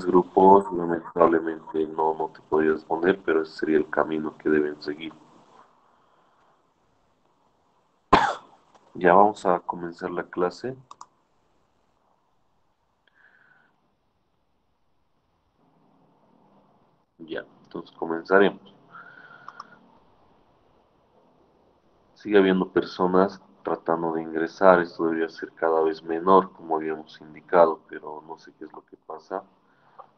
más grupos, lamentablemente no te podría responder, pero ese sería el camino que deben seguir. Ya vamos a comenzar la clase. Ya, entonces comenzaremos. Sigue habiendo personas tratando de ingresar, esto debería ser cada vez menor, como habíamos indicado, pero no sé qué es lo que pasa.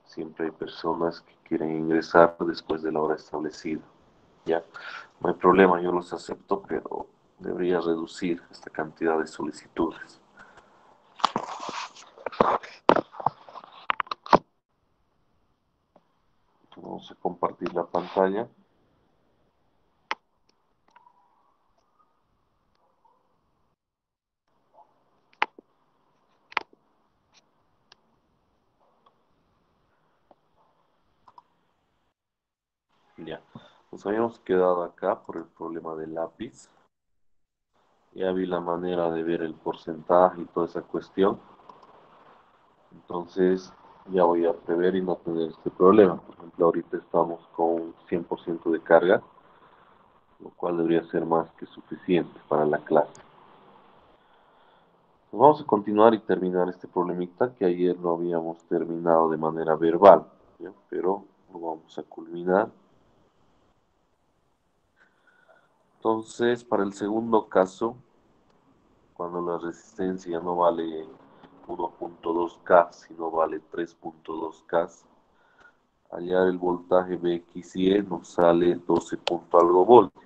Siempre hay personas que quieren ingresar después de la hora establecida. Ya, no hay problema, yo los acepto, pero debería reducir esta cantidad de solicitudes. Vamos a compartir la pantalla. Ya, nos habíamos quedado acá por el problema del lápiz. Ya vi la manera de ver el porcentaje y toda esa cuestión. Entonces ya voy a prever y no tener este problema. Por ejemplo, ahorita estamos con 100% de carga, lo cual debería ser más que suficiente para la clase. Pues vamos a continuar y terminar este problemita que ayer lo habíamos terminado de manera verbal, ¿ya? Pero lo vamos a culminar. Entonces, para el segundo caso, cuando la resistencia no vale 1.2K, sino vale 3.2K, hallar el voltaje BXY nos sale 12 punto algo voltios.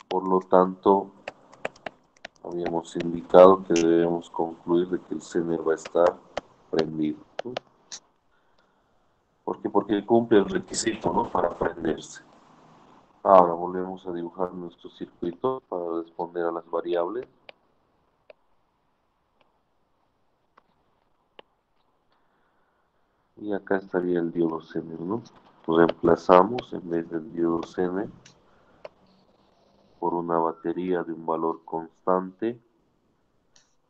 Por lo tanto, habíamos indicado que debemos concluir de que el Zener va a estar prendido, ¿no? ¿Por qué? Porque cumple el requisito, ¿no? Para prenderse. Ahora volvemos a dibujar nuestro circuito para responder a las variables. Y acá estaría el diodo Zener, ¿no? Reemplazamos en vez del diodo Zener por una batería de un valor constante.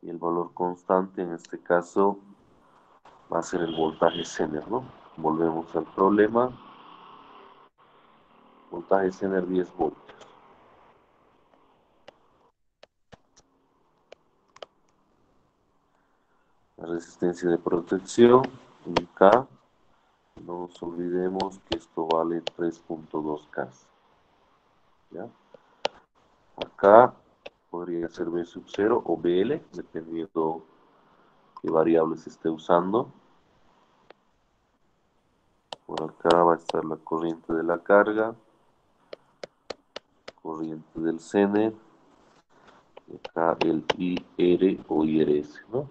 Y el valor constante en este caso va a ser el voltaje Zener, ¿no? Volvemos al problema. Voltaje Zener 10 voltios. La resistencia de protección, un K. No nos olvidemos que esto vale 3.2K. ¿Ya? Acá podría ser B sub 0 o BL, dependiendo qué variable se esté usando. Por acá va a estar la corriente de la carga, corriente del Zener, y acá el IR o IRS, ¿no?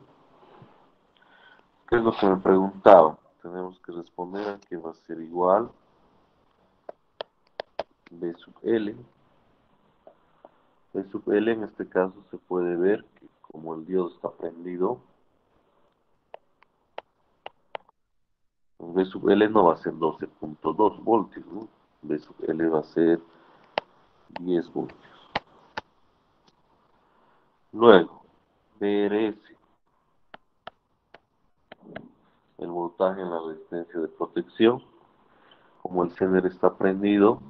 ¿Qué es lo que me preguntaba? Tenemos que responder a que va a ser igual B sub L. B sub L en este caso se puede ver que como el diodo está prendido, B sub L no va a ser 12.2 voltios, ¿no? B sub L va a ser 10 voltios. Luego, BRS, el voltaje en la resistencia de protección. Como el Zener está prendido,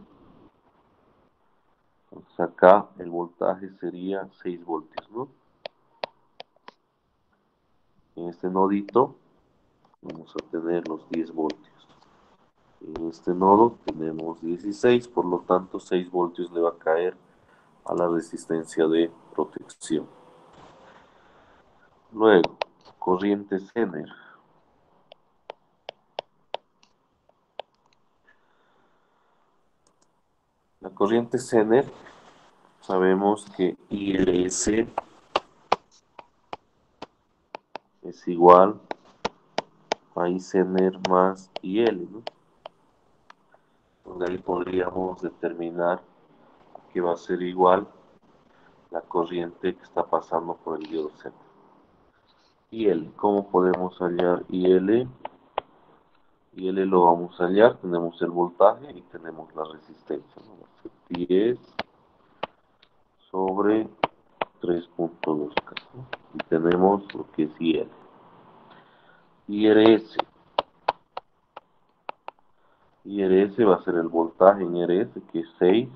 entonces acá el voltaje sería 6 voltios, ¿no? En este nodito vamos a tener los 10 voltios. En este nodo tenemos 16, por lo tanto 6 voltios le va a caer a la resistencia de protección. Luego, corriente Zener. La corriente Zener, sabemos que ILS es igual a I Zener más IL, ¿no? Donde ahí podríamos determinar que va a ser igual la corriente que está pasando por el diodo Zener. IL, ¿cómo podemos hallar IL? IL lo vamos a hallar, tenemos el voltaje y tenemos la resistencia, ¿no? Va a ser 10 sobre 3.2K, ¿no? Y tenemos lo que es IL. IRS, ese va a ser el voltaje en RS, que es 6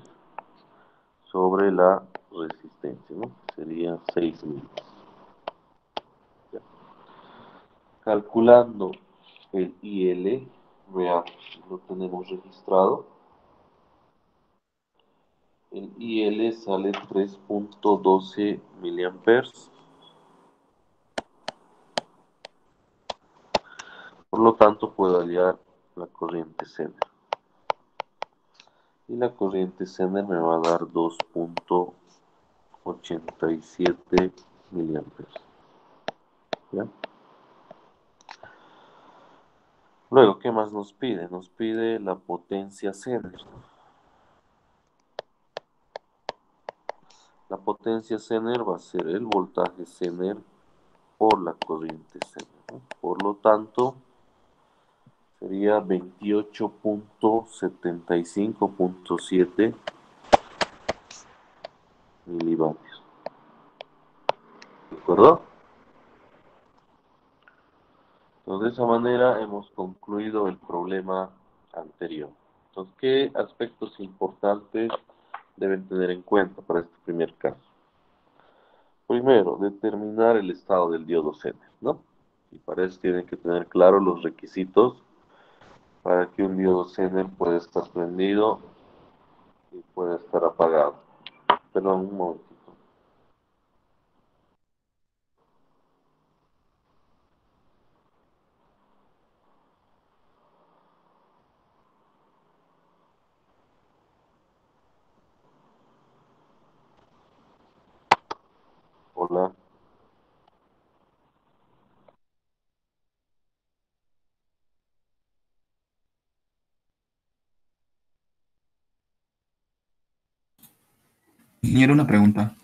sobre la resistencia, ¿no? Sería 6000. Ya. Calculando el IL, veamos si lo tenemos registrado. El IL sale 3.12 miliamperes. Por lo tanto, puedo hallar la corriente Zener. Y la corriente Zener me va a dar 2.87 miliamperes. ¿Ya? Luego, ¿qué más nos pide? Nos pide la potencia Zener. La potencia Zener va a ser el voltaje Zener por la corriente Zener, ¿no? Por lo tanto, sería 28.75.7 milivatios. ¿De acuerdo? Entonces, de esa manera hemos concluido el problema anterior. Entonces, ¿qué aspectos importantes deben tener en cuenta para este primer caso? Primero, determinar el estado del diodo Zener, ¿no? Y para eso tienen que tener claros los requisitos para que un diodo Zener pueda estar prendido y pueda estar apagado. Perdón, un momentito. Hola. Ingeniero, una pregunta.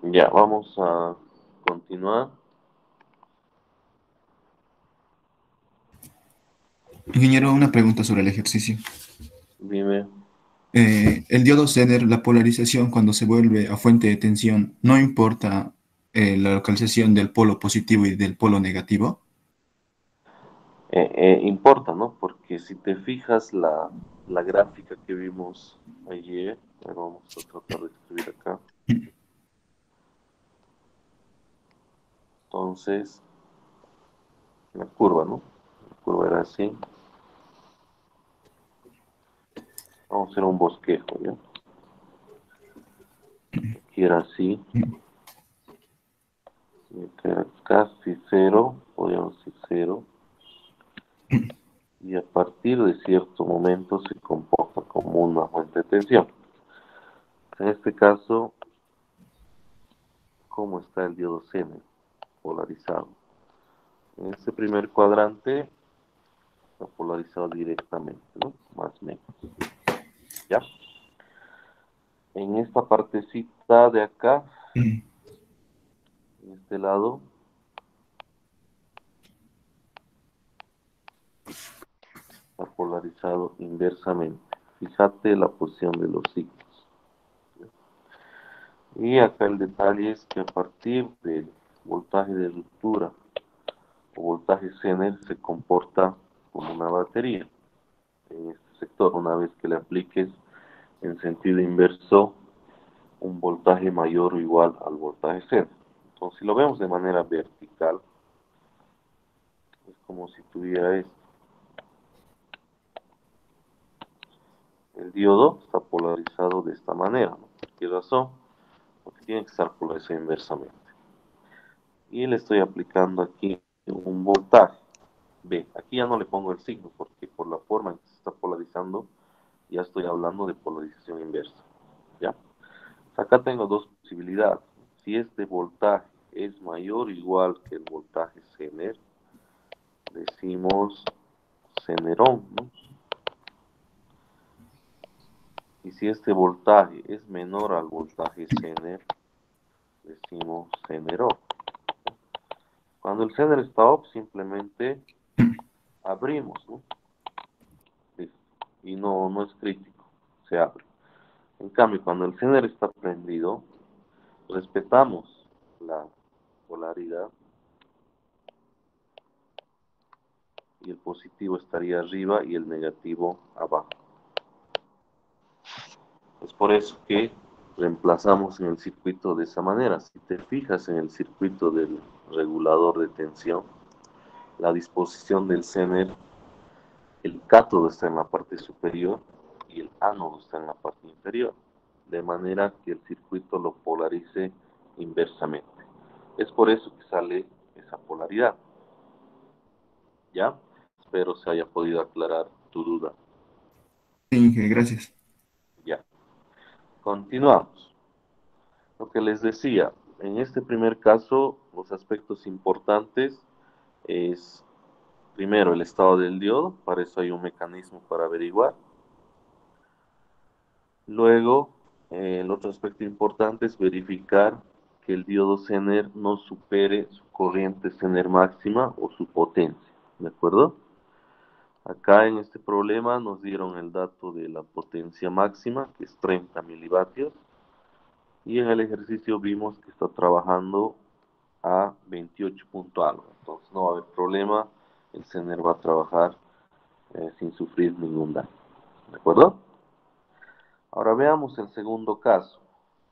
Ya, vamos a continuar. Ingeniero, una pregunta sobre el ejercicio. Dime. El diodo Zener, la polarización cuando se vuelve a fuente de tensión, no importa la localización del polo positivo y del polo negativo. Importa, ¿no? Porque si te fijas la gráfica que vimos ayer, bueno, vamos a tratar de escribir acá. Entonces, la curva, ¿no? La curva era así. Vamos a hacer un bosquejo, ¿ya? Aquí era así. Y acá era casi cero, podríamos decir cero. Y a partir de cierto momento se comporta como una fuente de tensión. En este caso, ¿cómo está el diodo Zener polarizado? En este primer cuadrante está polarizado directamente, ¿no? Más o menos. ¿Ya? En esta partecita de acá, en este lado, está polarizado inversamente. Fíjate la posición de los signos. Y acá el detalle es que a partir del voltaje de ruptura o voltaje Zener se comporta como una batería. En este sector, una vez que le apliques en sentido inverso un voltaje mayor o igual al voltaje Zener. Entonces, si lo vemos de manera vertical, es como si tuviera esto. El diodo está polarizado de esta manera, ¿no? ¿Por qué razón? Porque tiene que estar polarizado inversamente. Y le estoy aplicando aquí un voltaje. Ve, aquí ya no le pongo el signo porque por la forma en que se está polarizando ya estoy hablando de polarización inversa. ¿Ya? Acá tengo dos posibilidades. Si este voltaje es mayor o igual que el voltaje Zener, decimos Zenerón, ¿no? Y si este voltaje es menor al voltaje Zener, decimos Zenerón. Cuando el Zener está off, simplemente abrimos, ¿no? Y no es crítico, se abre. En cambio, cuando el Zener está prendido, respetamos la polaridad y el positivo estaría arriba y el negativo abajo. Es por eso que reemplazamos en el circuito de esa manera. Si te fijas en el circuito del regulador de tensión, la disposición del Zener, el cátodo está en la parte superior y el ánodo está en la parte inferior, de manera que el circuito lo polarice inversamente. Es por eso que sale esa polaridad. ¿Ya? Espero se haya podido aclarar tu duda. Sí, Inge, gracias. Ya. Continuamos. Lo que les decía, en este primer caso, los aspectos importantes es, primero, el estado del diodo, para eso hay un mecanismo para averiguar. Luego, el otro aspecto importante es verificar que el diodo Zener no supere su corriente Zener máxima o su potencia, ¿de acuerdo? Acá en este problema nos dieron el dato de la potencia máxima, que es 30 milivatios, y en el ejercicio vimos que está trabajando a 28 punto algo. Entonces no va a haber problema, el Zener va a trabajar sin sufrir ningún daño. ¿De acuerdo? Ahora veamos el segundo caso.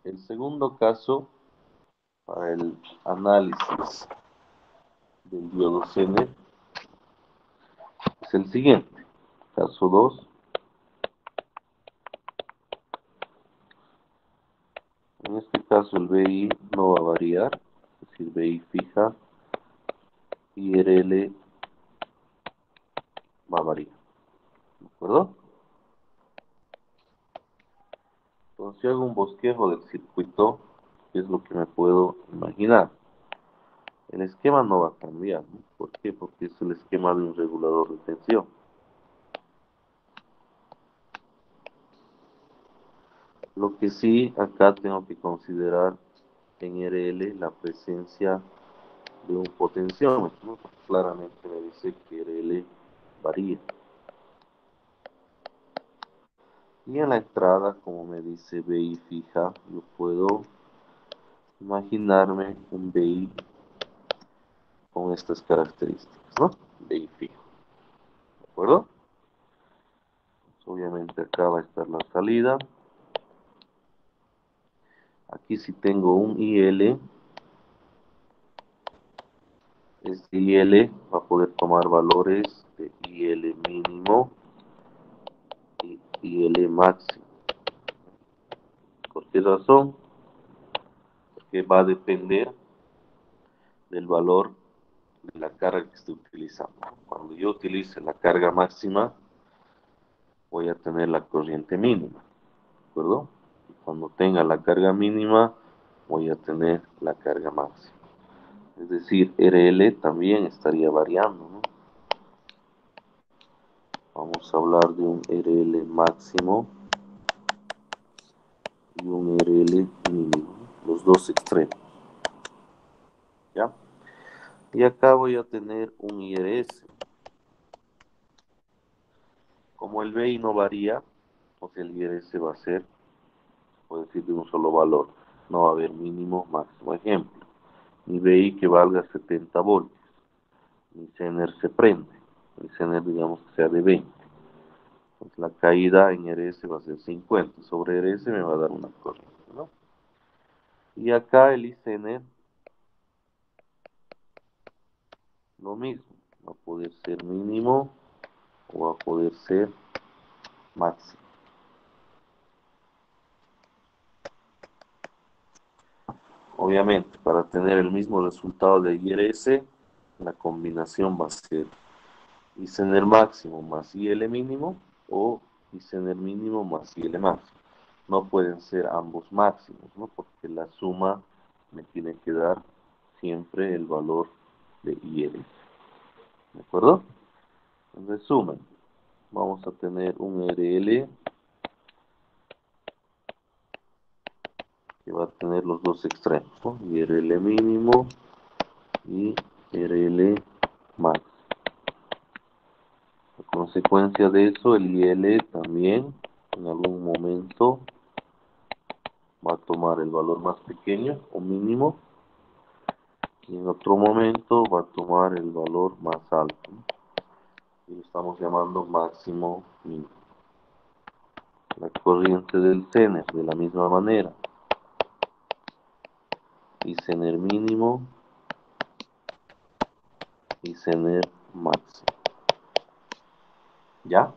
El segundo caso para el análisis del diodo Zener es el siguiente. Caso 2. En este caso el BI no va a variar, es decir, BI fija y RL va a variar. ¿De acuerdo? Entonces, si hago un bosquejo del circuito, ¿qué es lo que me puedo imaginar? El esquema no va a cambiar, ¿no? ¿Por qué? Porque es el esquema de un regulador de tensión. Lo que sí, acá tengo que considerar en RL la presencia de un potenciómetro, ¿no? Claramente me dice que RL varía. Y en la entrada, como me dice BI fija, yo puedo imaginarme un BI con estas características, ¿no? BI fijo, ¿de acuerdo? Pues obviamente acá va a estar la salida. Aquí si tengo un IL, este IL va a poder tomar valores de IL mínimo y IL máximo. ¿Por qué razón? Porque va a depender del valor de la carga que esté utilizando. Cuando yo utilice la carga máxima, voy a tener la corriente mínima, ¿de acuerdo? Y cuando tenga la carga mínima, voy a tener la carga máxima. Es decir, RL también estaría variando, ¿no? Vamos a hablar de un RL máximo y un RL mínimo, los dos extremos, ¿ya? Y acá voy a tener un IRS. Como el BI no varía, pues el IRS va a ser, puedo decir, de un solo valor. No va a haber mínimo, máximo. Ejemplo, mi BI que valga 70 voltios. Mi Zener se prende. Mi Zener digamos que sea de 20. Entonces la caída en RS va a ser 50. Sobre RS me va a dar una corriente, ¿no? Y acá el ICENER, lo mismo. Va a poder ser mínimo o va a poder ser máximo. Obviamente, para tener el mismo resultado de IRS, la combinación va a ser ICENER máximo más IL mínimo o ICENER mínimo más IL máximo. no pueden ser ambos máximos, ¿no? Porque la suma me tiene que dar siempre el valor de IL. ¿De acuerdo? En resumen, vamos a tener un RL que va a tener los dos extremos, ¿no? IRL mínimo y RL max. A consecuencia de eso, el IL también en algún momento va a tomar el valor más pequeño o mínimo y en otro momento va a tomar el valor más alto, ¿no? Y lo estamos llamando máximo mínimo. La corriente del Zener de la misma manera. Y Zener mínimo y Zener máximo. ¿Ya?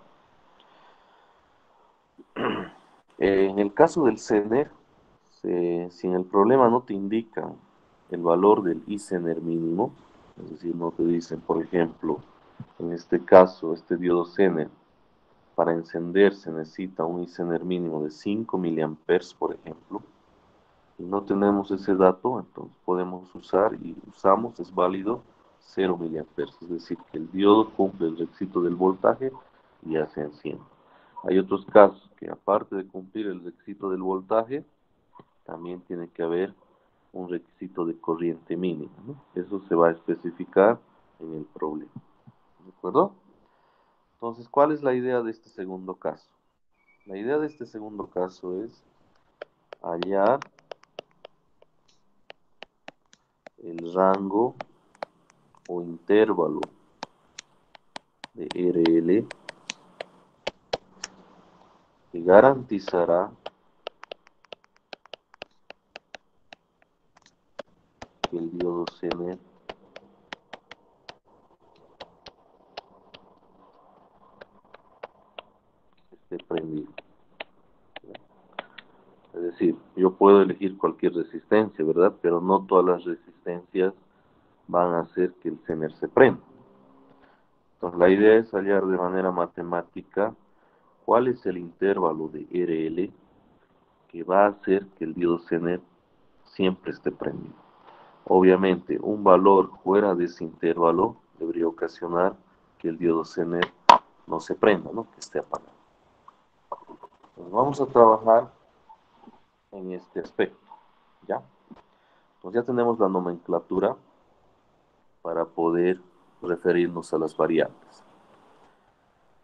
En el caso del Zener, si en el problema no te indican el valor del I-Zener mínimo, es decir, no te dicen, por ejemplo, en este caso, este diodo Zener, para encender se necesita un I-Zener mínimo de 5 miliamperes, por ejemplo, y no tenemos ese dato, entonces podemos usar y usamos, es válido, 0 miliamperes, es decir, que el diodo cumple el requisito del voltaje y ya se enciende. Hay otros casos que aparte de cumplir el requisito del voltaje, también tiene que haber un requisito de corriente mínima, ¿no? Eso se va a especificar en el problema. ¿De acuerdo? Entonces, ¿cuál es la idea de este segundo caso? La idea de este segundo caso es hallar el rango o intervalo de RL que garantizará que el diodo Zener esté prendido. Es decir, yo puedo elegir cualquier resistencia, ¿verdad? Pero no todas las resistencias van a hacer que el Zener se prenda. Entonces, la idea es hallar de manera matemática cuál es el intervalo de RL que va a hacer que el diodo Zener siempre esté prendido. Obviamente, un valor fuera de ese intervalo debería ocasionar que el diodo Zener no se prenda, ¿no? Que esté apagado. Entonces, vamos a trabajar en este aspecto, ¿ya? Entonces ya tenemos la nomenclatura para poder referirnos a las variables.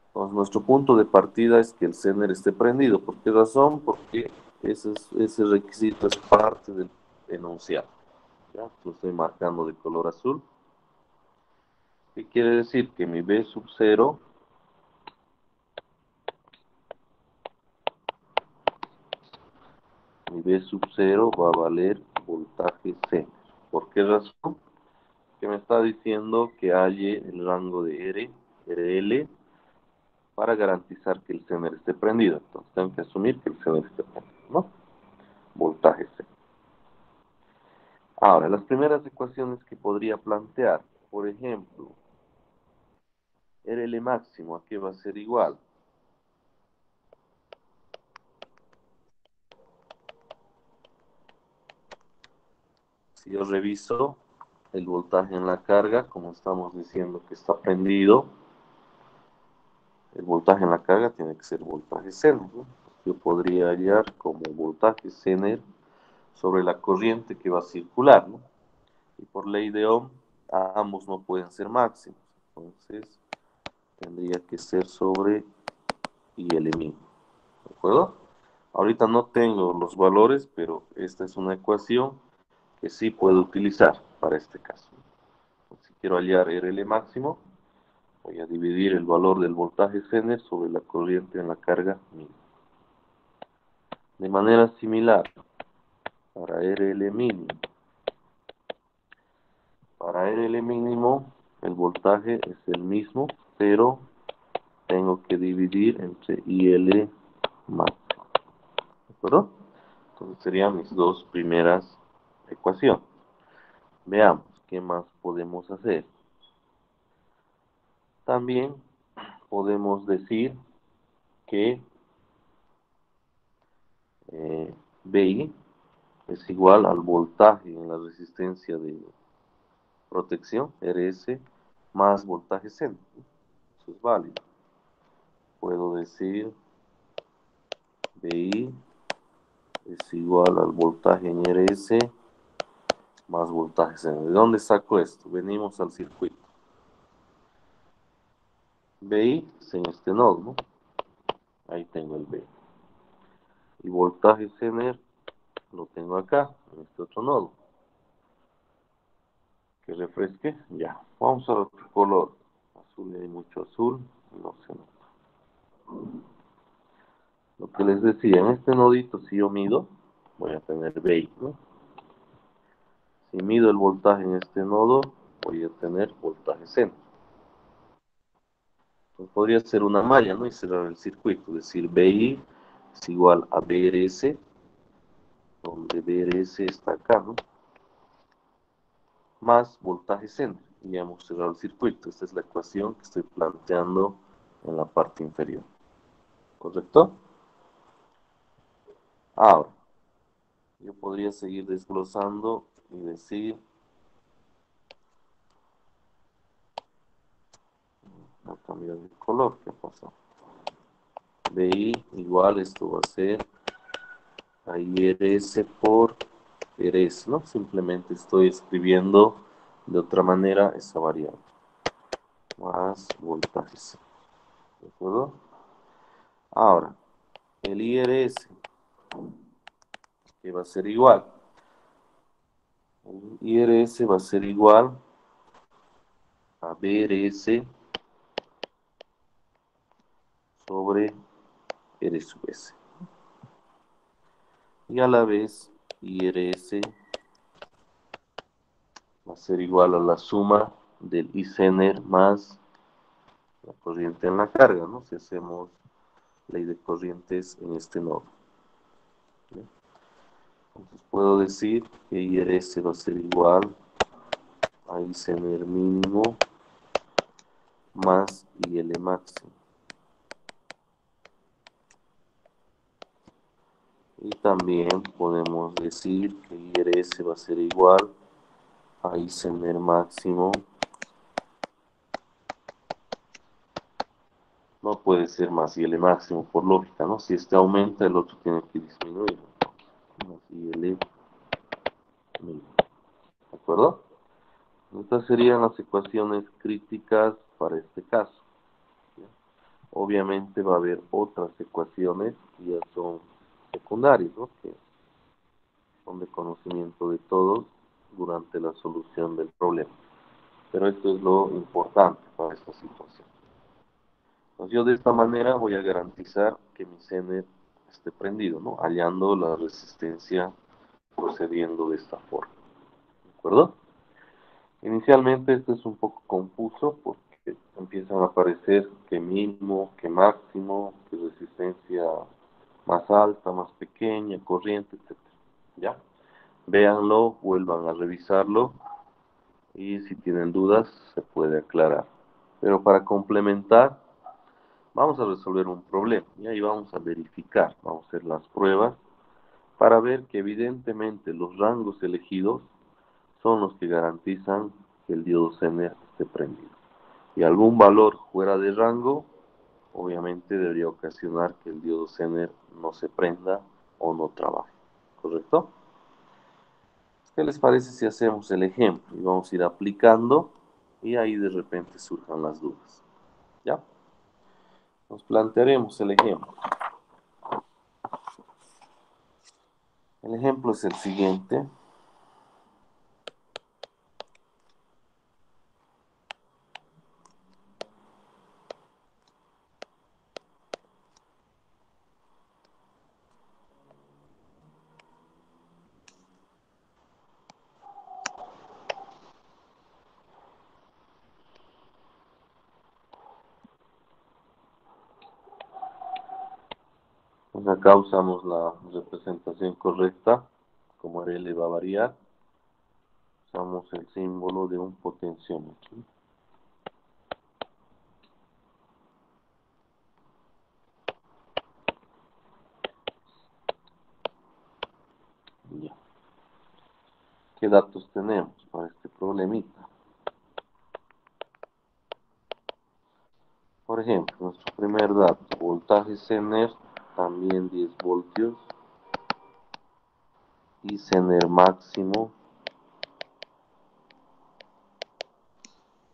Entonces, nuestro punto de partida es que el Zener esté prendido. ¿Por qué razón? Porque ese requisito es parte del enunciado. ¿Ya? Lo estoy marcando de color azul. ¿Qué quiere decir? Que mi B sub 0 va a valer voltaje Zener. ¿Por qué razón? Que me está diciendo que halle el rango de RL, para garantizar que el Zener esté prendido. Entonces tengo que asumir que el Zener esté prendido, ¿no? Voltaje C. Ahora, las primeras ecuaciones que podría plantear, por ejemplo, RL máximo, ¿a qué va a ser igual? Si yo reviso el voltaje en la carga, como estamos diciendo que está prendido, el voltaje en la carga tiene que ser voltaje Zener, ¿no? Yo podría hallar como voltaje Zener sobre la corriente que va a circular, ¿no? Y por ley de Ohm, ambos no pueden ser máximos. Entonces, tendría que ser sobre IL mínimo. ¿De acuerdo? Ahorita no tengo los valores, pero esta es una ecuación que sí puedo utilizar para este caso. Si quiero hallar RL máximo, voy a dividir el valor del voltaje Zener sobre la corriente en la carga mínima. De manera similar, para RL mínimo. Para RL mínimo, el voltaje es el mismo, pero tengo que dividir entre IL máximo. ¿De acuerdo? Entonces serían mis dos primeras ecuaciones. Veamos qué más podemos hacer. También podemos decir que BI es igual al voltaje en la resistencia de protección, RS, más voltaje centro. Eso es válido. Puedo decir BI es igual al voltaje en RS más voltaje centro. ¿De dónde saco esto? Venimos al circuito. BI es en este nodo, ¿no? Ahí tengo el BI. Y voltaje Zener lo tengo acá, en este otro nodo. Que refresque, ya. Vamos al otro color. Azul, hay mucho azul, no se nota. Lo que les decía, en este nodito, si yo mido, voy a tener BI, ¿no? Si mido el voltaje en este nodo, voy a tener voltaje centro. Entonces podría ser una malla, ¿no? Y cerrar el circuito, es decir, BI es igual a BRS, donde BRS está acá, ¿no? Más voltaje centro. Y ya hemos cerrado el circuito. Esta es la ecuación que estoy planteando en la parte inferior. ¿Correcto? Ahora, yo podría seguir desglosando y decir, voy a cambiar de color, ¿qué pasó? BI igual, esto va a ser IRS por RS, ¿no? Simplemente estoy escribiendo de otra manera esa variable. Más voltajes. ¿De acuerdo? Ahora, el IRS, que va a ser igual. El IRS va a ser igual a BRS sobre R sub S. Y a la vez, IRS va a ser igual a la suma del ICENER más la corriente en la carga, ¿no? Si hacemos ley de corrientes en este nodo. ¿Sí? Entonces puedo decir que IRS va a ser igual a ICENER mínimo más IL máximo. Y también podemos decir que IRS va a ser igual a ICENER máximo. No puede ser más IL máximo por lógica, ¿no? Si este aumenta, el otro tiene que disminuir. Más IL mínimo. ¿De acuerdo? Estas serían las ecuaciones críticas para este caso. ¿Sí? Obviamente va a haber otras ecuaciones que ya son secundarias, ¿no? Que son de conocimiento de todos durante la solución del problema. Pero esto es lo importante para esta situación. Entonces yo de esta manera voy a garantizar que mi CENER esté prendido, ¿no? Hallando la resistencia procediendo de esta forma. ¿De acuerdo? Inicialmente esto es un poco confuso porque empiezan a aparecer que mínimo, que máximo, que resistencia más alta, más pequeña, corriente, etc. ¿Ya? Véanlo, vuelvan a revisarlo y si tienen dudas se puede aclarar. Pero para complementar, vamos a resolver un problema y ahí vamos a verificar, vamos a hacer las pruebas para ver que evidentemente los rangos elegidos son los que garantizan que el diodo Zener esté prendido. Y algún valor fuera de rango, obviamente debería ocasionar que el diodo Zener no se prenda o no trabaje. ¿Correcto? ¿Qué les parece si hacemos el ejemplo? Y vamos a ir aplicando y ahí de repente surjan las dudas. ¿Ya? Nos plantearemos el ejemplo. El ejemplo es el siguiente. Pues acá usamos la representación correcta, como RL va a variar. Usamos el símbolo de un potenciómetro. Ya. ¿Qué datos tenemos para este problemita? Por ejemplo, nuestro primer dato, voltaje Zener, también 10 voltios, y Zener máximo,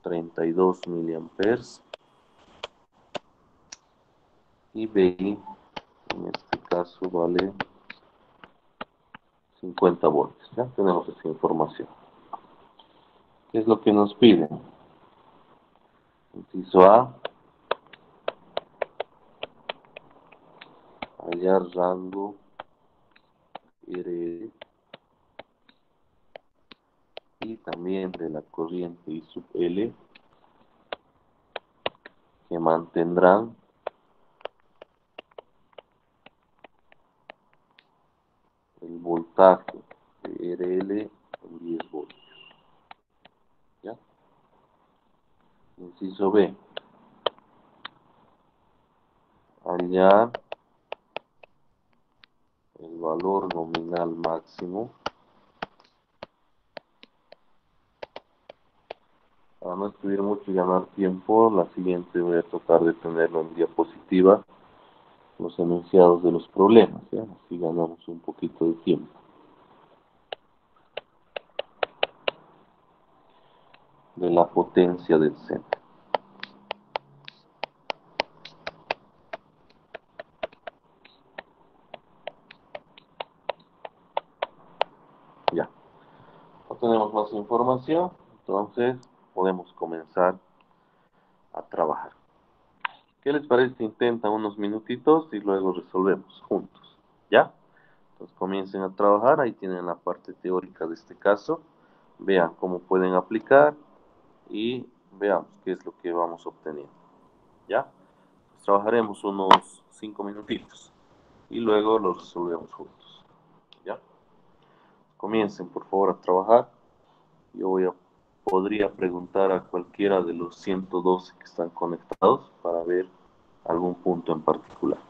32 miliamperes, y BI, en este caso, vale 50 voltios. Ya tenemos esa información. ¿Qué es lo que nos piden? Inciso A, hallar rango RL y también de la corriente I sub L que mantendrán el voltaje de RL en 10 voltios. ¿Ya? Inciso B, hallar el valor nominal máximo. Para no escribir mucho y ganar tiempo, la siguiente voy a tratar de tenerlo en diapositiva, los enunciados de los problemas, ¿ya? Así ganamos un poquito de tiempo. De la potencia del centro. Ya, no tenemos más información, entonces podemos comenzar a trabajar. ¿Qué les parece si intentan unos minutitos y luego resolvemos juntos? ¿Ya? Entonces comiencen a trabajar, ahí tienen la parte teórica de este caso, vean cómo pueden aplicar y veamos qué es lo que vamos obteniendo. ¿Ya? Pues trabajaremos unos 5 minutitos y luego los resolvemos juntos. ¿Ya? Comiencen por favor a trabajar. Podría preguntar a cualquiera de los 112 que están conectados para ver algún punto en particular.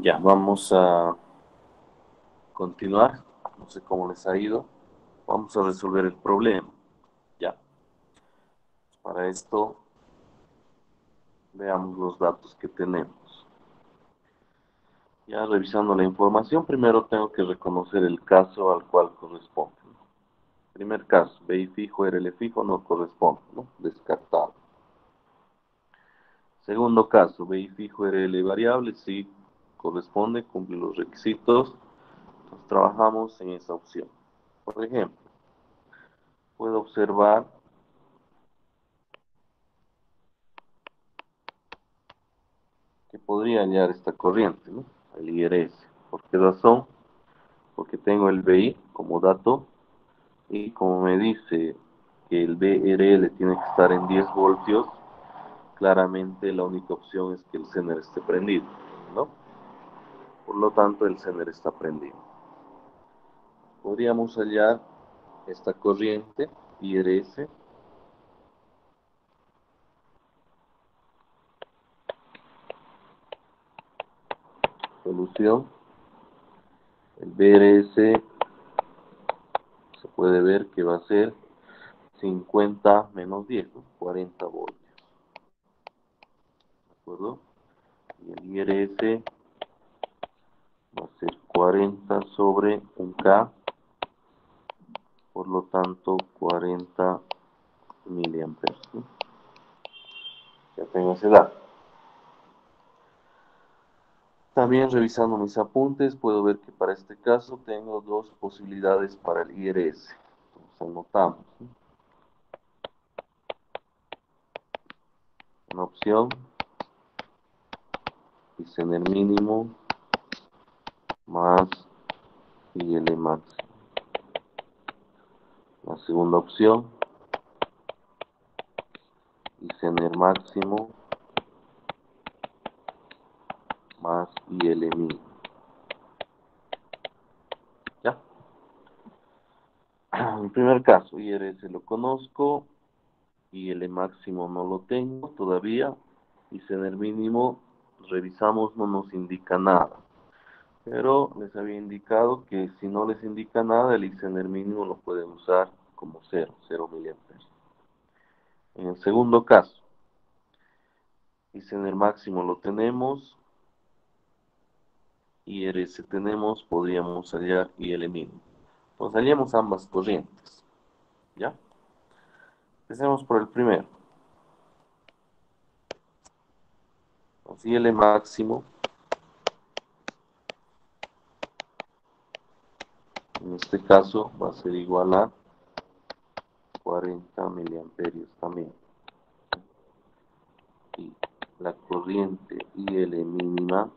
Ya, vamos a continuar. No sé cómo les ha ido. Vamos a resolver el problema. Ya, para esto veamos los datos que tenemos. Ya revisando la información, primero tengo que reconocer el caso al cual corresponde. Primer caso, BI fijo, RL fijo no corresponde, ¿no? Descartado. Segundo caso, BI fijo, RL variable, sí corresponde, cumple los requisitos. Entonces trabajamos en esa opción. Por ejemplo, puedo observar que podría hallar esta corriente, ¿no? El IRS. ¿Por qué razón? Porque tengo el BI como dato y como me dice que el BRL tiene que estar en 10 voltios, claramente la única opción es que el Zener esté prendido, ¿no? Por lo tanto, el Zener está prendido. Podríamos hallar esta corriente IRS, solución. El BRS se puede ver que va a ser 50 menos 10, ¿no? 40 voltios. ¿De acuerdo? Y el IRS va a ser 40 sobre un K, por lo tanto 40 miliamperes, ¿no? Ya tengo ese dato. También revisando mis apuntes, puedo ver que para este caso tengo dos posibilidades para el IRS. Entonces anotamos, ¿no? Una opción, Zener mínimo más IL máximo. La segunda opción, Zener máximo más IL mínimo. ¿Ya? En primer caso, IRS lo conozco, IL máximo no lo tengo todavía, y Zener mínimo, revisamos, no nos indica nada. Pero les había indicado que si no les indica nada, el Zener mínimo lo pueden usar como 0 miliamperes. En el segundo caso, Zener máximo lo tenemos, IRS tenemos, podríamos hallar IL mínimo. Entonces hallemos ambas corrientes. ¿Ya? Empecemos por el primero. Entonces IL máximo, en este caso, va a ser igual a 40 miliamperios también. Y la corriente IL mínima,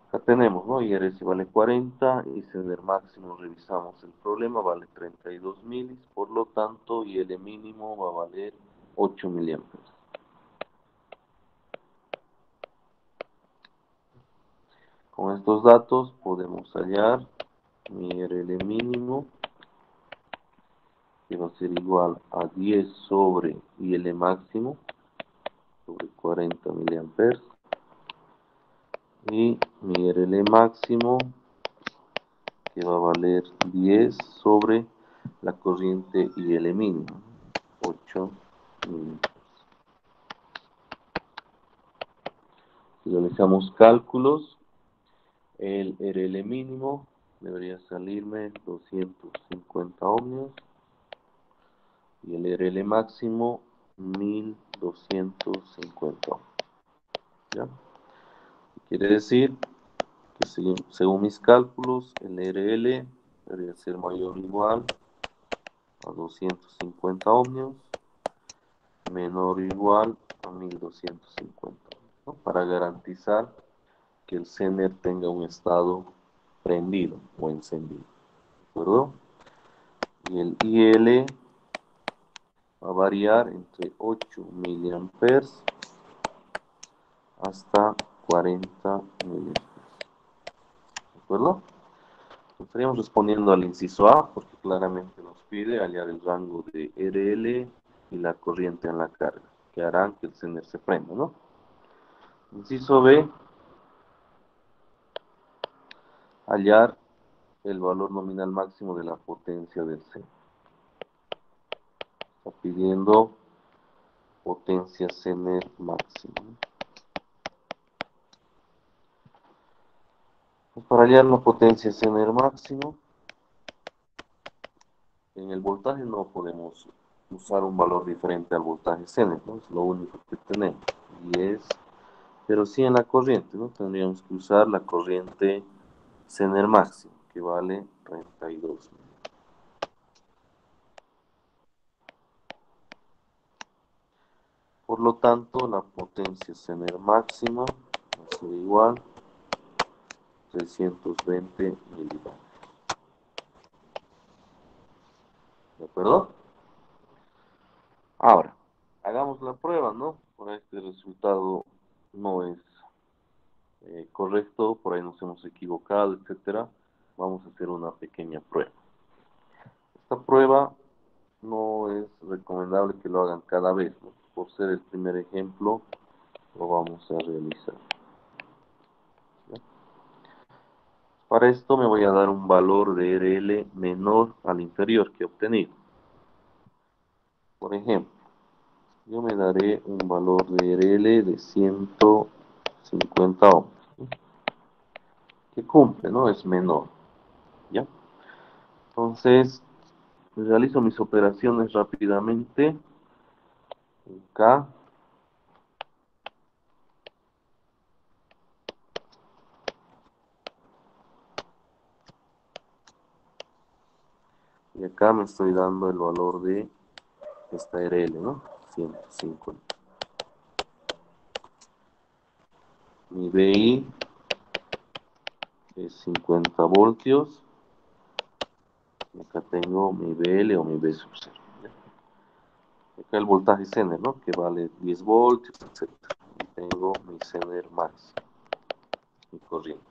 acá tenemos, ¿no? IRS vale 40 y Zener máximo, revisamos el problema, vale 32 milis, por lo tanto IL mínimo va a valer 8 miliamperes. Con estos datos podemos hallar mi IRL mínimo, que va a ser igual a 10 sobre IL máximo, sobre 40 miliamperes, y mi IRL máximo, que va a valer 10 sobre la corriente IL mínimo, 8 miliamperes. Si realizamos cálculos, el RL mínimo debería salirme 250 ohmios y el RL máximo 1250 ohmios. ¿Ya? Quiere decir que según mis cálculos, el RL debería ser mayor o igual a 250 ohmios, menor o igual a 1250, ¿no? Para garantizar que el Zener tenga un estado prendido o encendido. ¿De acuerdo? Y el IL va a variar entre 8 miliamperes hasta 40 miliamperes. ¿De acuerdo? Estaríamos respondiendo al inciso A porque claramente nos pide hallar el rango de RL y la corriente en la carga, que harán que el Zener se prenda, ¿no? Inciso B, hallar el valor nominal máximo de la potencia del seno. Está pidiendo potencia Zener máxima. Pues para hallar la potencia Zener máximo, en el voltaje no podemos usar un valor diferente al voltaje Zener, ¿no? Es lo único que tenemos. Pero sí en la corriente, ¿no? Tendríamos que usar la corriente Zener máximo, que vale 32. Por lo tanto, la potencia Zener máxima va a ser igual a 320 milivoltios. ¿De acuerdo? Ahora, hagamos la prueba, ¿no? Por ahí este resultado no es correcto, por ahí nos hemos equivocado, etcétera. Vamos a hacer una pequeña prueba. Esta prueba no es recomendable que lo hagan cada vez, ¿no? Por ser el primer ejemplo, lo vamos a realizar. ¿Ya? Para esto me voy a dar un valor de RL menor al inferior que he obtenido. Por ejemplo, yo me daré un valor de RL de 150 ohms, ¿no? Que cumple, ¿no? Es menor, ¿ya? Entonces, realizo mis operaciones rápidamente. K. Y acá me estoy dando el valor de esta RL, ¿no? 150. Mi BI es 50 voltios. Y acá tengo mi BL o mi B sub 0. Acá el voltaje Zener, ¿no? Que vale 10 voltios, etc. Y tengo mi Zener max, mi corriente.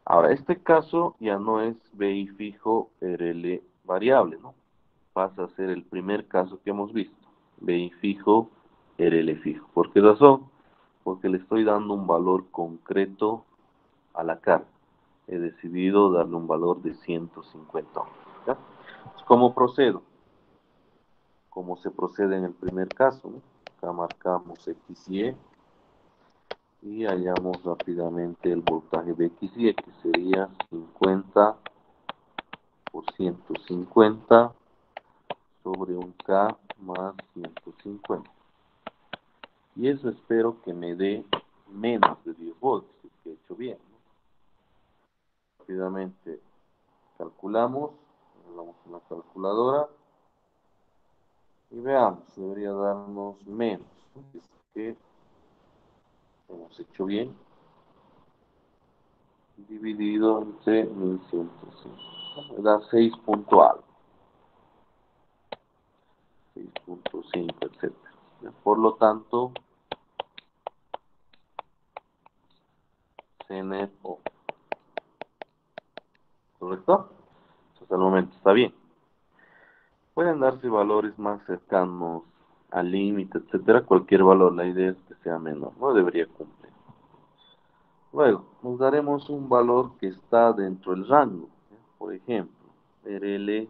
Ahora, este caso ya no es BI fijo, RL variable, ¿no? Pasa a ser el primer caso que hemos visto. BI fijo, RL fijo. ¿Por qué razón? Porque le estoy dando un valor concreto a la carga. He decidido darle un valor de 150 ohms. ¿Ya? ¿Cómo procedo? Como se procede en el primer caso, ¿no? Acá marcamos X y hallamos rápidamente el voltaje de X que sería 50 por 150 sobre un K más 150. Y eso espero que me dé menos de 10 voltios, que he hecho bien, ¿no? Rápidamente calculamos, vamos a la calculadora y veamos, debería darnos menos, ¿no? Es que hemos hecho bien, dividido entre 1105, me da 6 punto algo, 6.5, etc. Por lo tanto, CNO, ¿correcto? Hasta el momento está bien. Pueden darse valores más cercanos al límite, etcétera, cualquier valor, la idea es que sea menor, no debería cumplir. Luego, nos daremos un valor que está dentro del rango, ¿sí? Por ejemplo, RL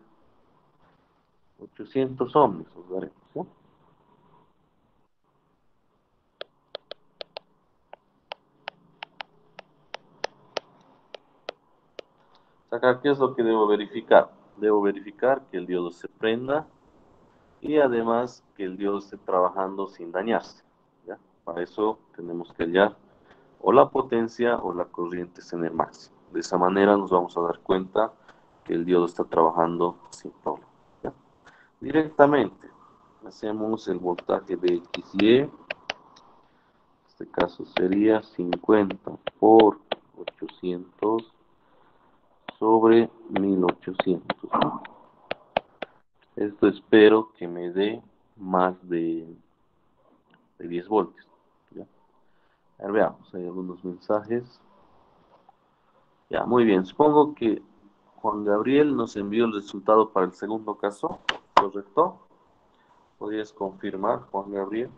800 ohms, nos daremos, ¿sí? Acá, ¿qué es lo que debo verificar? Debo verificar que el diodo se prenda y además que el diodo esté trabajando sin dañarse, ¿ya? Para eso tenemos que hallar o la potencia o la corriente Zener máxima. De esa manera nos vamos a dar cuenta que el diodo está trabajando sin problema, ¿ya? Directamente hacemos el voltaje de XY. En este caso sería 50 por 800 sobre 1800. Esto espero que me dé más de 10 voltios, ¿ya? A ver, veamos, hay algunos mensajes. Ya, muy bien. Supongo que Juan Gabriel nos envió el resultado para el segundo caso, ¿correcto? ¿Podrías confirmar, Juan Gabriel?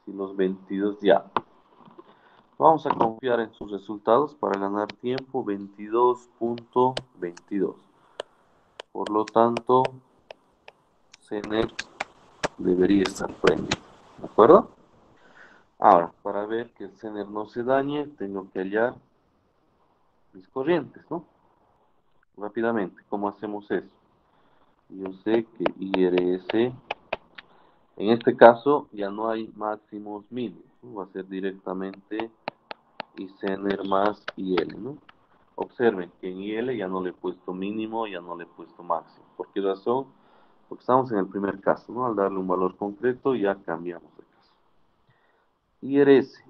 Si los 22 ya. Vamos a confiar en sus resultados para ganar tiempo, 22.22. Por lo tanto, Zener debería estar prendido. ¿De acuerdo? Ahora, para ver que el Zener no se dañe, tengo que hallar mis corrientes, ¿no? Rápidamente, ¿cómo hacemos eso? Yo sé que IRS, en este caso ya no hay máximos mínimos, ¿no? Va a ser directamente ICENER más IL, ¿no? Observen que en IL ya no le he puesto mínimo, ya no le he puesto máximo. ¿Por qué razón? Porque estamos en el primer caso, ¿no? Al darle un valor concreto ya cambiamos de caso. IRS,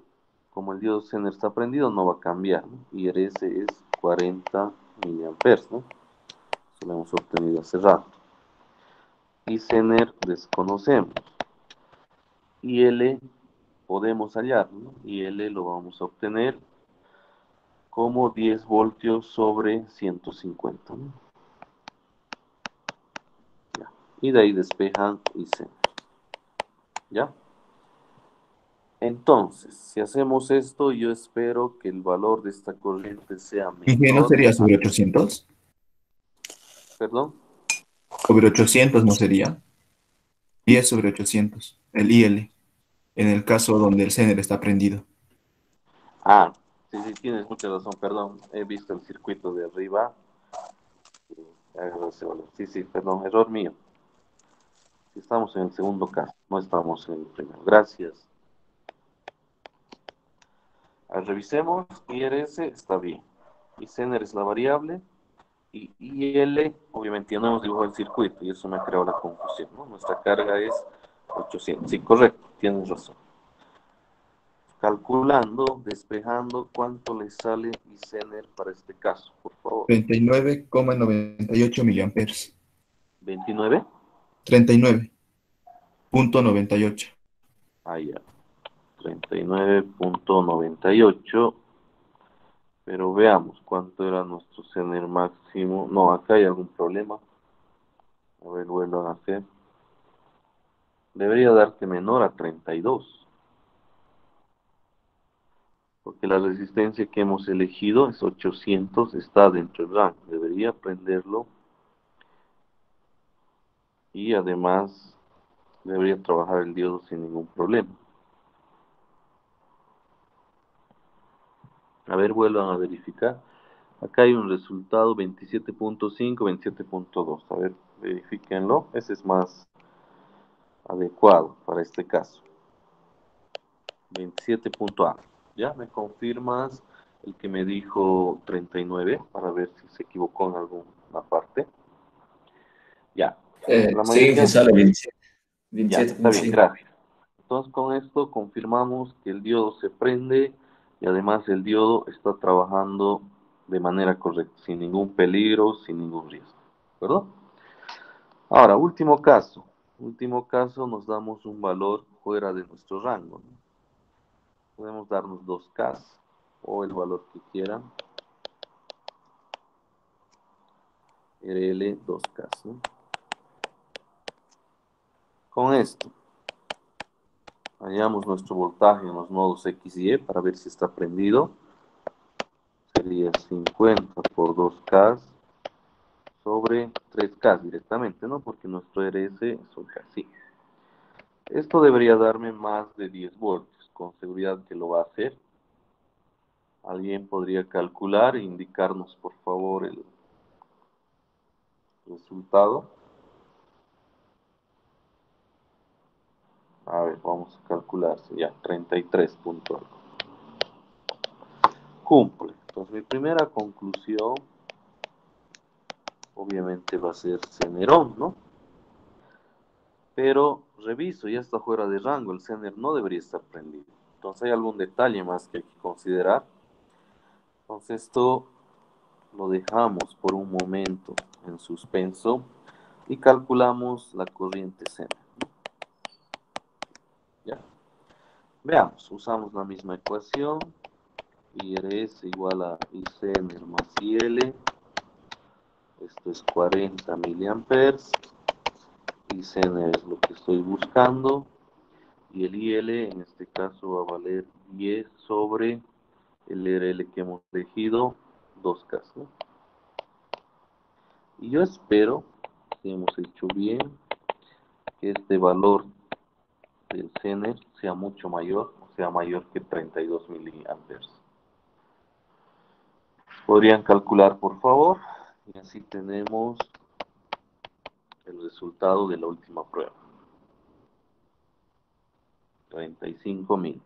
como el diodo Zener está prendido, no va a cambiar, ¿no? IRS es 40 miliamperes, ¿no? Eso lo hemos obtenido hace rato. Y Zener desconocemos. IL podemos hallar, ¿no? IL lo vamos a obtener como 10 voltios sobre 150, ¿no? Ya. Y de ahí despejan IC. ¿Ya? Entonces, si hacemos esto, yo espero que el valor de esta corriente sea ¿Y que no menor sería a... sobre 800? ¿Perdón? Sobre 800 no sería. 10 sobre 800, el IL, en el caso donde el Zener está prendido. Ah, sí, sí, tienes mucha razón, perdón. He visto el circuito de arriba. Sí, sí, perdón, error mío. Si estamos en el segundo caso, no estamos en el primero. Gracias. Revisemos, IRS está bien. Y Zener es la variable. Y IL, obviamente ya no hemos dibujado el circuito y eso me ha creado la confusión, ¿no? Nuestra carga es 800. Sí, correcto, tienes razón. Calculando, despejando, ¿cuánto le sale ICENER para este caso, por favor? 39,98 miliamperes. 29. 39,98. Ah, ya. 39.98. Pero veamos cuánto era nuestro CENER máximo. No, acá hay algún problema. A ver, vuelvo a hacer. Debería darte menor a 32. Porque la resistencia que hemos elegido es 800, está dentro del rango. Debería aprenderlo y además debería trabajar el diodo sin ningún problema. A ver, vuelvan a verificar. Acá hay un resultado 27.5, 27.2. A ver, verifíquenlo. Ese es más adecuado para este caso. 27.A. ¿Ya? ¿Me confirmas el que me dijo 39 para ver si se equivocó en alguna parte? Ya. La Sí, mayoría... que sale 27, Ya, está bien, 27.5. gracias. Entonces con esto confirmamos que el diodo se prende y además el diodo está trabajando de manera correcta, sin ningún peligro, sin ningún riesgo. ¿Verdad? Ahora, último caso. Último caso, nos damos un valor fuera de nuestro rango, ¿no? Podemos darnos 2K o el valor que quieran. RL 2K, ¿no? Con esto, hallamos nuestro voltaje en los nodos X y Y para ver si está prendido. Sería 50 por 2K sobre 3K directamente, ¿no? Porque nuestro RS es un K, sí. Esto debería darme más de 10 voltios, con seguridad que lo va a hacer. Alguien podría calcular e indicarnos, por favor, el resultado. A ver, vamos a calcular, ya, 33 puntos. Cumple. Entonces, mi primera conclusión, obviamente, va a ser Cenerón, ¿no? Pero reviso, ya está fuera de rango, el Zener no debería estar prendido. Entonces hay algún detalle más que hay que considerar. Entonces esto lo dejamos por un momento en suspenso y calculamos la corriente Zener. Ya. Veamos, usamos la misma ecuación. IRS igual a I Zener más IL. Esto es 40 miliamperes. I Zener es lo que estoy buscando. Y el IL en este caso va a valer 10 sobre el RL que hemos elegido, 2K, ¿no? Y yo espero, si hemos hecho bien, que este valor del Zener sea mucho mayor, o sea mayor que 32 miliamperes. Podrían calcular, por favor, y así tenemos el resultado de la última prueba. 35.000.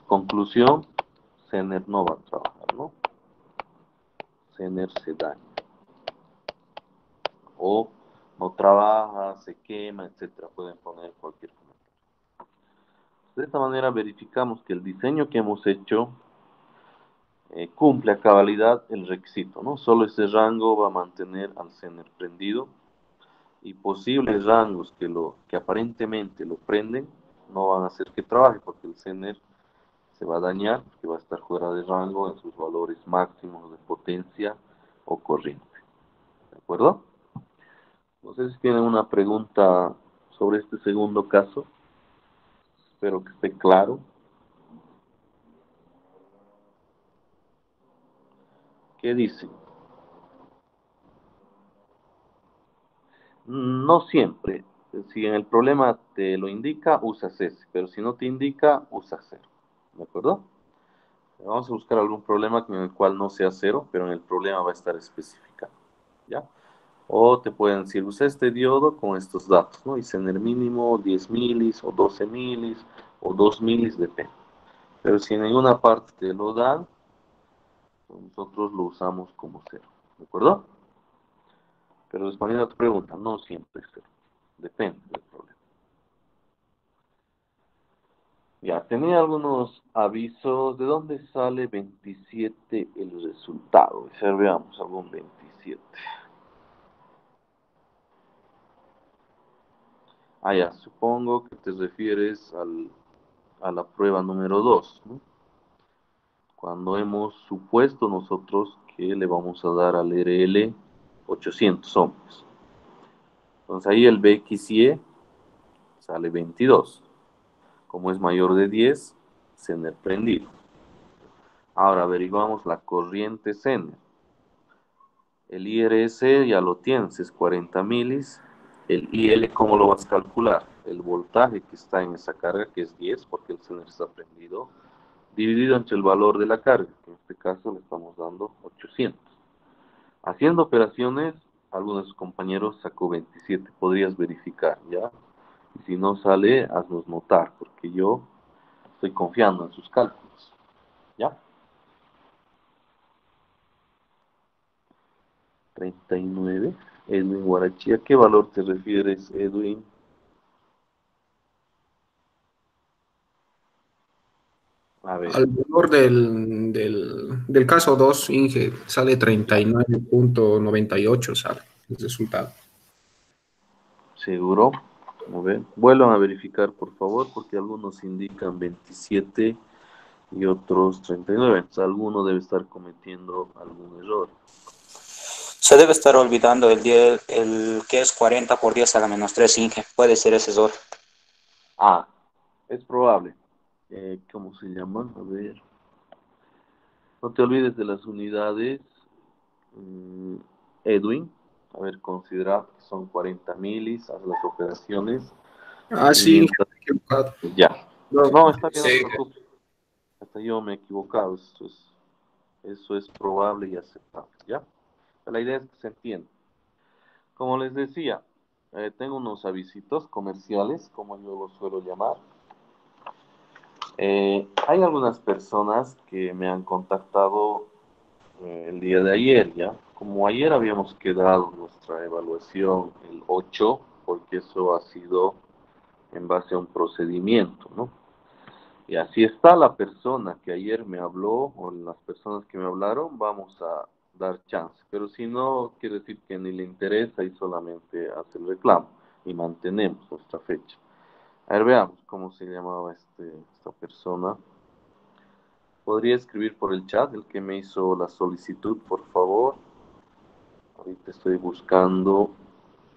Conclusión, Zener no va a trabajar, ¿no? Zener se daña. O no trabaja, se quema, etcétera. Pueden poner cualquier comentario. De esta manera verificamos que el diseño que hemos hecho cumple a cabalidad el requisito, ¿no? Solo ese rango va a mantener al Zener prendido y posibles rangos que aparentemente lo prenden no van a hacer que trabaje porque el Zener se va a dañar, porque va a estar fuera de rango en sus valores máximos de potencia o corriente. ¿De acuerdo? No sé si tienen una pregunta sobre este segundo caso. Espero que esté claro. ¿Qué dice? No siempre. Si en el problema te lo indica, usas ese, pero si no te indica, usas cero. ¿De acuerdo? Vamos a buscar algún problema en el cual no sea cero, pero en el problema va a estar especificado. ¿Ya? O te pueden decir, usa este diodo con estos datos, ¿no? Y en el mínimo 10 milis, o 12 milis, o 2 milis, depende. Pero si en ninguna parte te lo dan, nosotros lo usamos como cero. ¿De acuerdo? Pero respondiendo a tu pregunta, no siempre es cero. Depende del problema. Ya, tenía algunos avisos. ¿De dónde sale 27 el resultado? Veamos algún 27. Ah, ya, supongo que te refieres a la prueba número 2, ¿no? Cuando hemos supuesto nosotros que le vamos a dar al RL 800 ohms. Entonces ahí el BXY sale 22. Como es mayor de 10, Zener prendido. Ahora averiguamos la corriente Zener. El IRS ya lo tienes, es 40 milis. El IL, ¿cómo lo vas a calcular? El voltaje que está en esa carga, que es 10, porque el Zener está prendido, dividido entre el valor de la carga, que en este caso le estamos dando 800. Haciendo operaciones, algunos de sus compañeros sacó 27, podrías verificar, ¿ya? Y si no sale, haznos notar, porque yo estoy confiando en sus cálculos, ¿ya? 39. Edwin Guarachía, ¿qué valor te refieres, Edwin? A ver, Al valor del caso 2 Inge, sale ya, 39,98, sale el resultado. seguro. A ver, vuelvan a verificar, por favor, porque algunos indican 27 y otros 39. Entonces, alguno debe estar cometiendo algún error. Se debe estar olvidando el que es 40 por 10 a la menos 3 Inge. Puede ser ese error. Ah, es probable. ¿Cómo se llama? A ver. No te olvides de las unidades, mm, Edwin. A ver, considera que son 40 milis, haz las operaciones. Ah, Y sí, Inge, mientras, me he equivocado. ya. No, no, está bien, no te Sí. preocupes. Hasta yo me he equivocado. Eso es probable y aceptable, ¿ya? La idea es que se entienda. Como les decía, tengo unos avisitos comerciales, como yo los suelo llamar. Hay algunas personas que me han contactado el día de ayer, ¿ya? Como ayer habíamos quedado nuestra evaluación el 8, porque eso ha sido en base a un procedimiento, ¿no? Y así está la persona que ayer me habló, o las personas que me hablaron, vamos a dar chance. Pero si no, quiere decir que ni le interesa y solamente hace el reclamo y mantenemos nuestra fecha. A ver, veamos cómo se llamaba esta persona. ¿Podría escribir por el chat el que me hizo la solicitud, por favor? Ahorita estoy buscando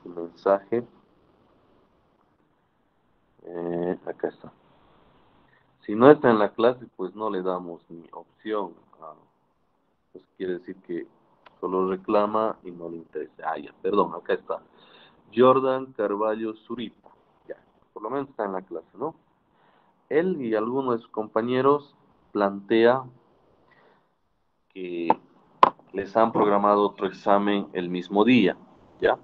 su mensaje. Acá está. Si no está en la clase, pues no le damos ni opción. Pues quiere decir que solo reclama y no le interesa. Ah, ya, perdón, acá está. Jordan Carvalho Zurita. Ya, por lo menos está en la clase, ¿no? Él y algunos de sus compañeros plantea que les han programado otro examen el mismo día, ¿ya?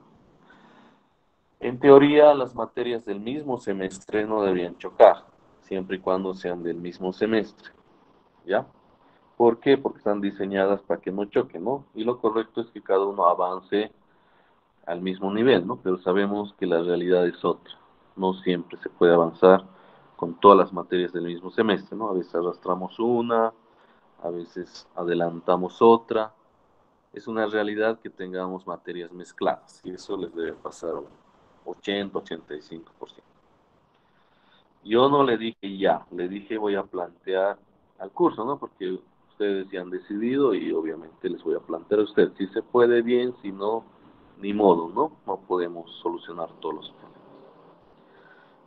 En teoría, las materias del mismo semestre no deberían chocar, siempre y cuando sean del mismo semestre, ¿ya? ¿Por qué? Porque están diseñadas para que no choquen, ¿no? Y lo correcto es que cada uno avance al mismo nivel, ¿no? Pero sabemos que la realidad es otra. No siempre se puede avanzar con todas las materias del mismo semestre, ¿no? A veces arrastramos una, a veces adelantamos otra. Es una realidad que tengamos materias mezcladas y eso les debe pasar un 80-85%. Yo no le dije ya, le dije voy a plantear al curso, ¿no? Porque ustedes ya han decidido y obviamente les voy a plantear a ustedes. Si se puede bien, si no, ni modo, ¿no? No podemos solucionar todos los problemas.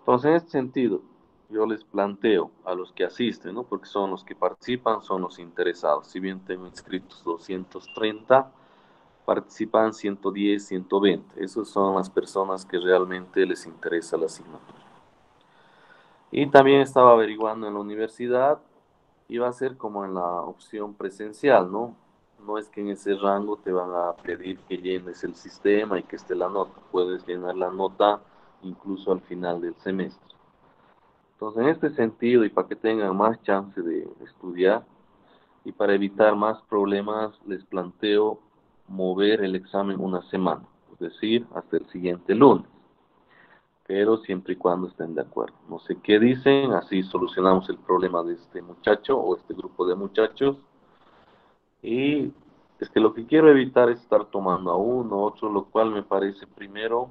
Entonces, en este sentido, yo les planteo a los que asisten, ¿no? Porque son los que participan, son los interesados. Si bien tengo inscritos 230, participan 110, 120. Esas son las personas que realmente les interesa la asignatura. Y también estaba averiguando en la universidad, iba a ser como en la opción presencial, ¿no? No es que en ese rango te van a pedir que llenes el sistema y que esté la nota. Puedes llenar la nota incluso al final del semestre. Entonces, en este sentido, y para que tengan más chance de estudiar, y para evitar más problemas, les planteo mover el examen una semana, es decir, hasta el siguiente lunes, pero siempre y cuando estén de acuerdo. No sé qué dicen, así solucionamos el problema de este muchacho o este grupo de muchachos. Y es que lo que quiero evitar es estar tomando a uno, otro, lo cual me parece primero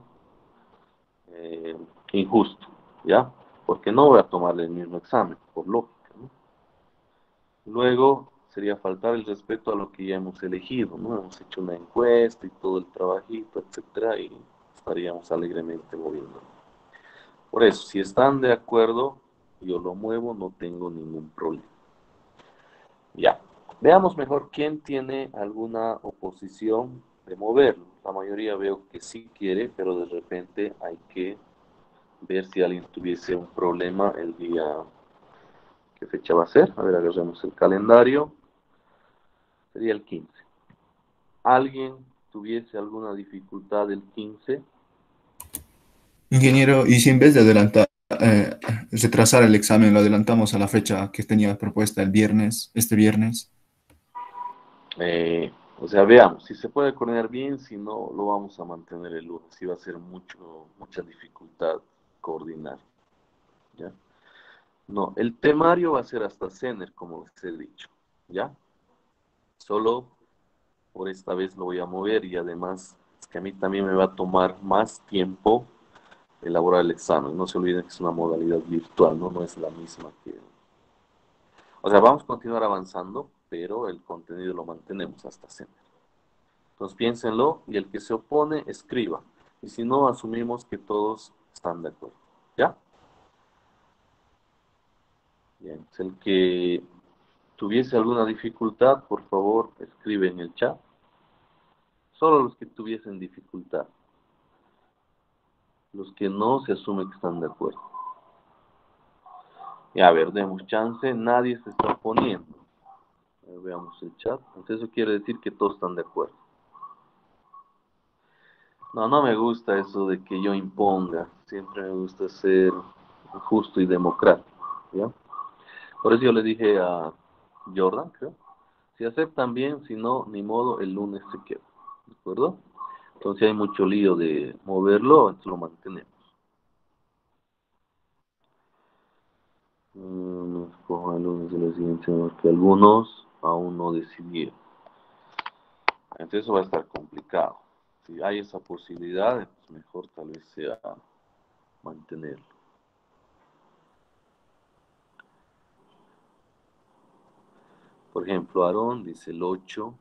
eh, injusto, ¿ya? Porque no voy a tomarle el mismo examen, por lógica, ¿no? Luego sería faltar el respeto a lo que ya hemos elegido, ¿no? Hemos hecho una encuesta y todo el trabajito, etcétera, y estaríamos alegremente moviendo. Por eso, si están de acuerdo, yo lo muevo, no tengo ningún problema. Ya. Veamos mejor quién tiene alguna oposición de moverlo. La mayoría veo que sí quiere, pero de repente hay que ver si alguien tuviese un problema el día. ¿Qué fecha va a ser? A ver, agarremos el calendario. Sería el 15. ¿Alguien tuviese alguna dificultad el 15? Ingeniero, y si en vez de retrasar el examen, lo adelantamos a la fecha que tenía propuesta el viernes, este viernes? O sea, veamos, si se puede coordinar bien, si no, lo vamos a mantener el lunes. Si va a ser mucha dificultad coordinar, ¿ya? No, el temario va a ser hasta CENER, como les he dicho, ¿ya? Solo por esta vez lo voy a mover y además es que a mí también me va a tomar más tiempo elaborar el examen. No se olviden que es una modalidad virtual, ¿no? No es la misma que... O sea, vamos a continuar avanzando, pero el contenido lo mantenemos hasta CENER. Entonces piénsenlo y el que se opone, escriba. Y si no, asumimos que todos están de acuerdo. ¿Ya? Bien, es el que tuviese alguna dificultad, por favor, escribe en el chat. Solo los que tuviesen dificultad. Los que no, se asume que están de acuerdo. Y a ver, demos chance. Nadie se está oponiendo. A ver, veamos el chat. Entonces eso quiere decir que todos están de acuerdo. No, no me gusta eso de que yo imponga. Siempre me gusta ser justo y democrático. ¿Ya? Por eso yo le dije a Jordan, creo, si aceptan bien, si no, ni modo, el lunes se queda. ¿De acuerdo? Entonces si hay mucho lío de moverlo, entonces lo mantenemos. Escojo el lunes de la siguiente semana, porque algunos aún no decidieron. Entonces eso va a estar complicado. Si hay esa posibilidad, entonces mejor tal vez sea mantenerlo. Por ejemplo, Aarón dice el 8.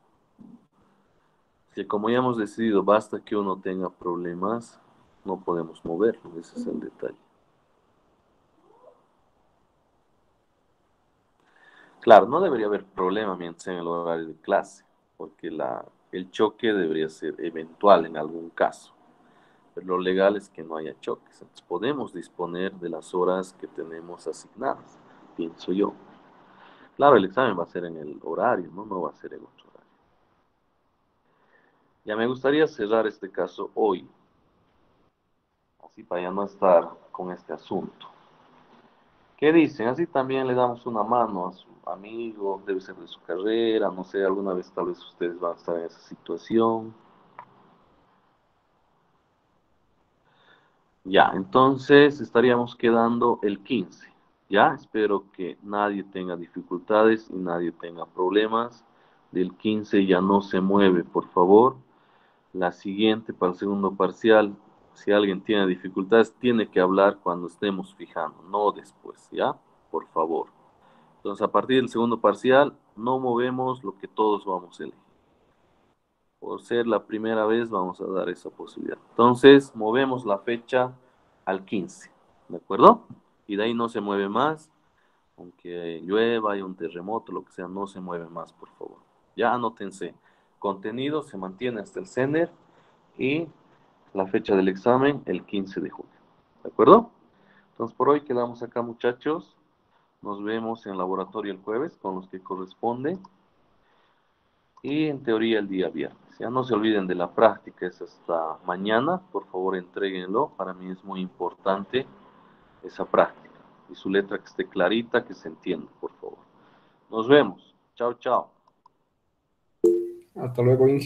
Que como ya hemos decidido, basta que uno tenga problemas, no podemos moverlo, ese es el detalle. Claro, no debería haber problema mientras en el horario de clase, porque el choque debería ser eventual en algún caso. Pero lo legal es que no haya choques. Entonces podemos disponer de las horas que tenemos asignadas, pienso yo. Claro, el examen va a ser en el horario, ¿no? No va a ser en otro horario. Ya me gustaría cerrar este caso hoy, así para ya no estar con este asunto. ¿Qué dicen? Así también le damos una mano a su amigo, debe ser de su carrera, no sé, alguna vez tal vez ustedes van a estar en esa situación. Ya, entonces estaríamos quedando el 15. Ya, espero que nadie tenga dificultades y nadie tenga problemas. Del 15 ya no se mueve, por favor. La siguiente para el segundo parcial, si alguien tiene dificultades, tiene que hablar cuando estemos fijando, no después, ¿ya? Por favor. Entonces, a partir del segundo parcial, no movemos lo que todos vamos a elegir. Por ser la primera vez, vamos a dar esa posibilidad. Entonces, movemos la fecha al 15, ¿de acuerdo? Y de ahí no se mueve más, aunque llueva, haya un terremoto, lo que sea, no se mueve más, por favor. Ya anótense. Contenido se mantiene hasta el CENER y la fecha del examen el 15 de julio. ¿De acuerdo? Entonces, por hoy quedamos acá, muchachos. Nos vemos en laboratorio el jueves con los que corresponde y en teoría el día viernes. Ya no se olviden de la práctica, es hasta mañana. Por favor, entréguenlo. Para mí es muy importante esa práctica. Y su letra que esté clarita, que se entienda, por favor. Nos vemos. Chao, chao. Hasta luego, Inge.